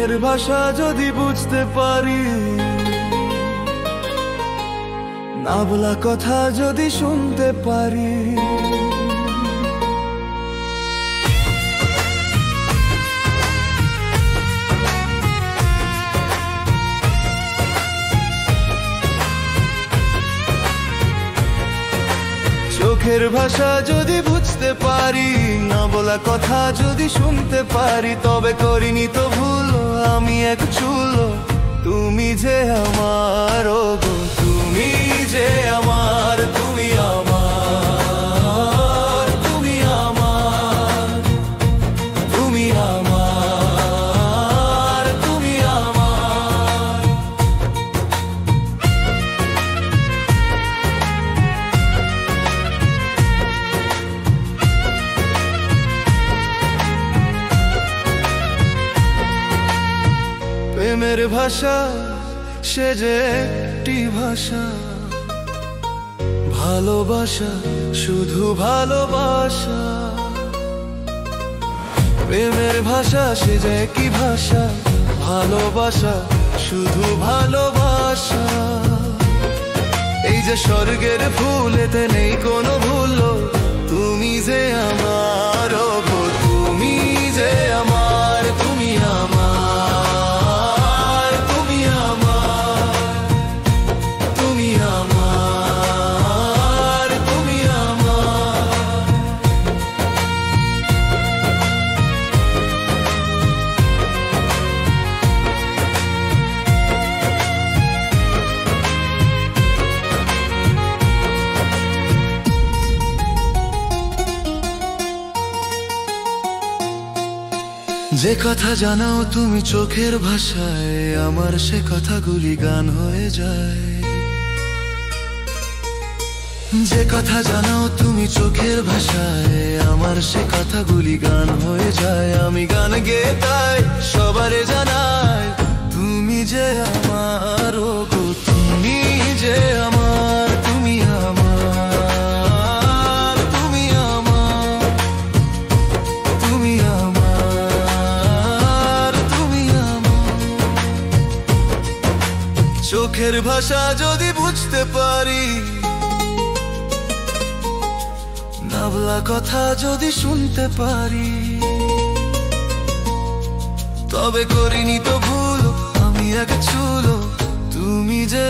চোখের ভাষা যদি বুঝতে পারি, না বলা কথা যদি শুনতে পারি, চোখের ভাষা যদি বুঝতে পারি, না বলা কথা যদি শুনতে পারি, তবে করিনি তো ভুল আমি এক চুলো। তুমি যে আমার, ও গো তুমি যে আমার, তুমি আমার, তুমি আমার, তুমি আমার, তুমি আমার। প্রেমের ভাষা সে যে একটি ভাষা, ভালোবাসা শুধু ভালোবাসা। প্রেমের ভাষা সে যে কি ভাষা, ভালোবাসা শুধু ভালোবাসা। এই যে স্বর্গের ফুল, এতে নেই কোনো ভুল, তুমি যে আমার, ও গো তুমি যে আমার, তুমি আমার, তুমি আমার, তুমি আমার, তুমি আমার। যে কথা জানাও তুমি চোখের ভাষায়, আমার সে কথাগুলি গান হয়ে যায়। যে কথা জানাও তুমি চোখের ভাষায়, আমার সে কথাগুলি গান হয়ে যায়। আমি গান গেয়ে তাই সবারে জানাই, তুমি যে আমার, ও গো তুমি যে আমার, তুমি আমার, তুমি আমার, তুমি আমার, তুমি আমার। চোখের ভাষা যদি বুঝতে পারি, না বলা কথা যদি শুনতে পারি, তবে করিনি তো ভুল আমি এক চুলো। তুমি যে